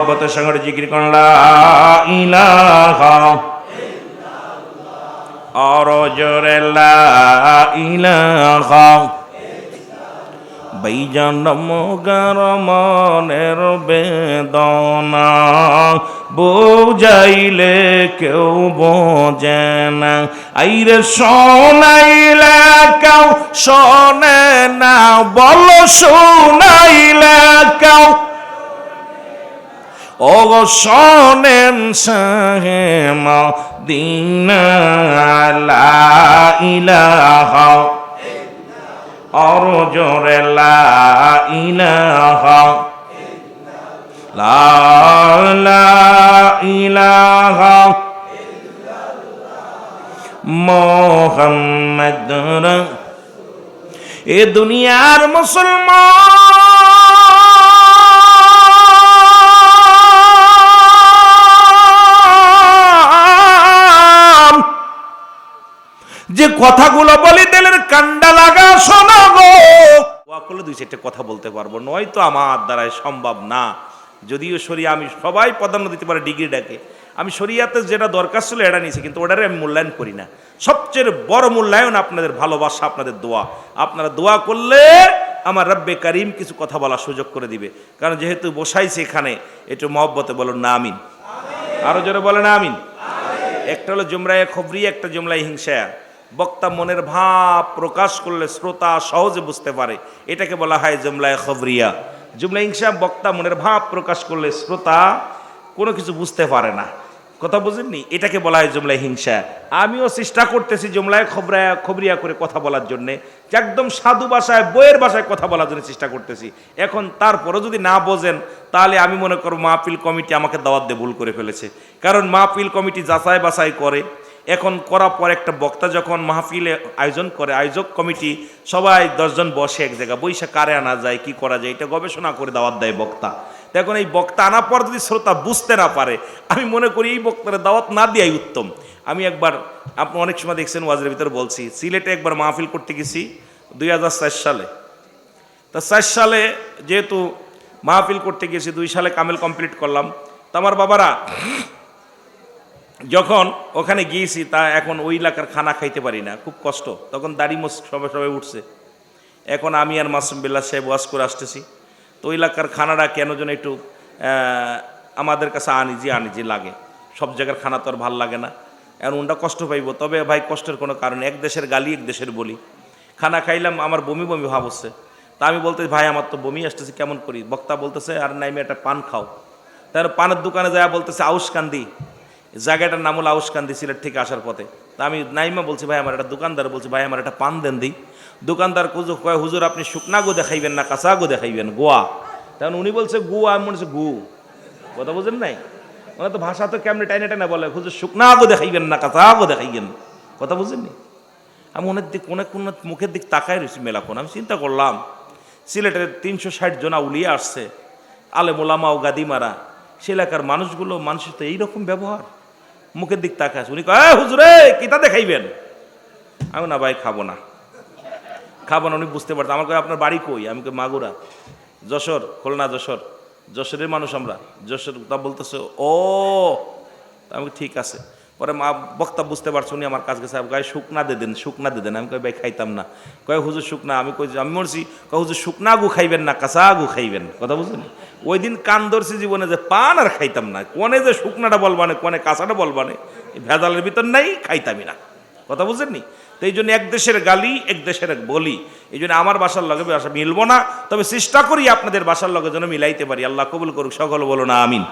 মহব্বতের সঙ্গে জিকির করুন লা ইলাহা আর জোরে লা ইলাহা বাইজান মগার মনের বেদনা বুঝাইলে কেউ বোঝে না আইরে শোনাইলে কেউ শোনে না বলো শোনাইলে কেউ ও শোনেন শাহে মদিনা লা ইলাহা আর জোরে লা ইলাহা লা ইলাহা মুহাম্মাদুর এ দুনিয়ার মুসলমান যে কথাগুলো বলি দিলের কান্ডা লাগা শোনা গো ওয়া করলে দুই চারটে কথা বলতে পারবো, নয়তো আমার দ্বারাই সম্ভব না। যদিও শরিয়া আমি সবাই প্রাধান্য দিতে পারে ডিগ্রি ডাকে, আমি শরিয়াতে যেটা দরকার ছিল এটা নিয়েছি, কিন্তু ওটারে আমি মূল্যায়ন করি না। সবচেয়ে বড় মূল্যায়ন আপনাদের ভালোবাসা, আপনাদের দোয়া। আপনারা দোয়া করলে আমার রব্বে কারিম কিছু কথা বলার সুযোগ করে দিবে, কারণ যেহেতু বসাইছে এখানে একটু মহব্বতে বলুন না আমিন। আরো জোরে বলেন আমিন। একটা হলো জুমরায়ে খবরি, একটা জুমলায় হিংসা। বক্তা মনের ভাব প্রকাশ করলে শ্রোতা সহজে বুঝতে পারে, এটাকে বলা হয় জুমলায়ে খবরিয়া। জুমলা হিংসা বক্তা মনের ভাব প্রকাশ করলে শ্রোতা কোনো কিছু বুঝতে পারে না, কথা বুঝেননি, এটাকে বলা হয় জুমলায় হিংসা। আমিও চেষ্টা করতেছি জুমলায় খবরিয়া করে কথা বলার জন্যে, একদম সাধু ভাষায় বইয়ের ভাষায় কথা বলার জন্য চেষ্টা করতেছি। এখন তারপরও যদি না বোঝেন তাহলে আমি মনে করব মাহফিল কমিটি আমাকে দাওয়াত দিয়ে ভুল করে ফেলেছে, কারণ মাহফিল কমিটি যাচাই বাছাই করে। এখন করার পর একটা বক্তা যখন মাহফিলে আয়োজন করে, আয়োজক কমিটি সবাই 10 জন বসে এক জায়গা, বৈশা কারে আনা যায়, কি করা যায়, এটা গবেষণা করে দাওয়াত দেয় বক্তা। এখন এই বক্তা আনার পর যদি শ্রোতা বুঝতে না পারে, আমি মনে করি এই বক্তার দাওয়াত না দেওয়াই উত্তম। আমি একবার, আপনি অনেক সময় দেখছেন ওয়াজের ভিতরে বলছি, সিলেটে একবার মাহফিল করতে গেছি 2004 সালে। তা 4 সালে যেহেতু মাহফিল করতে গেছি, 2 সালে কামেল কমপ্লিট করলাম। তা আমার বাবারা যখন ওখানে গিয়েছি, তা এখন ওই এলাকার খানা খাইতে পারি না, খুব কষ্ট। তখন দাড়ি মোছ সবাই উঠছে। এখন আমি আর মাসুম বিল্লাহ সাহেব ওয়াজ করে আসতেছি, তো ওই এলাকার খানাটা কেন যেন একটু আমাদের কাছে আনিজি লাগে। সব জায়গার খানা তো আর ভাল লাগে না, এখন ওনটা কষ্ট পাইব। তবে ভাই কষ্টের কোনো কারণ, এক দেশের গালি এক দেশের বলি। খানা খাইলাম, আমার বমি বমি ভাব হচ্ছে। তা আমি বলতে, ভাই আমার তো বমি আসতেছে, কেমন করি? বক্তা বলতেছে, আর নাইমে একটা পান খাও। তার পানের দোকানে যায় বলতেছে আউশকান্দি, জায়গাটার নাম হলো আউশকান্দি, সিলেট থেকে আসার পথে। তা আমি নাইমা বলছি, ভাই আমার একটা দোকানদার বলছি, ভাই আমার একটা পান দেন দিই। দোকানদার কয়, হুজুর আপনি শুকনা গো দেখাইবেন না কাঁচা গো দেখাইবেন, গোয়া। তখন উনি বলছে গু, আমি মনে হচ্ছে গু, কথা বুঝেন নাই? ওনার তো ভাষা তো কেমনি টাইনে টাইনে বলে, হুজুর শুকনা গো দেখাইবেন না কাঁচা গো দেখাইবেন, কথা বুঝেননি? আমি ওনার দিক কোন মুখের দিক তাকাই রয়েছি মেলাক্ষণ। আমি চিন্তা করলাম, সিলেটের 360 জন আউলিয়া আসছে, আলেম ওলামা ও গাদিমারা, সে এলাকার মানুষগুলো, মানুষের তো এইরকম ব্যবহার, মুখের দিক তাকায়। উনি কয়, হুজুরে কিতা দেখাইবেন? আমি না ভাই খাবো না। উনি বুঝতে পারতাম। আমার কয়, আপনার বাড়ি কই? আমি কই মাগুরা। যশোর, খুলনা যশোরের মানুষ আমরা, যশোর। তা বলতেছে ও, আমি ঠিক আছে। পরে বক্তা বুঝতে পারছো, উনি আমার কাছে গেছে, কয় শুকনা দে দেন। আমি কই ভাই খাইতাম না। কয় হুজুর শুকনা। আমি কই আমি মরছি। কয় হুজুর শুকনা গু খাইবেন না কাঁচা গু খাইবেন, কথা বুঝলেন? ওই দিন কান ধরছি জীবনে যে পান আর খাইতাম না, কোনে যে শুকনাটা বলবানে কোনে কাঁচাটা বলবানে, ভেজালের ভিতর নাই, খাইতামই না, কথা বুঝেননি? তো এই জন্য এক দেশের গালি এক দেশের বলি, এই জন্য আমার বাসার লগে বাসা মিলবো না, তবে চেষ্টা করি আপনাদের বাসার লগে যেন মিলাইতে পারি। আল্লাহ কবুল করুক, সকল বলো না আমিন।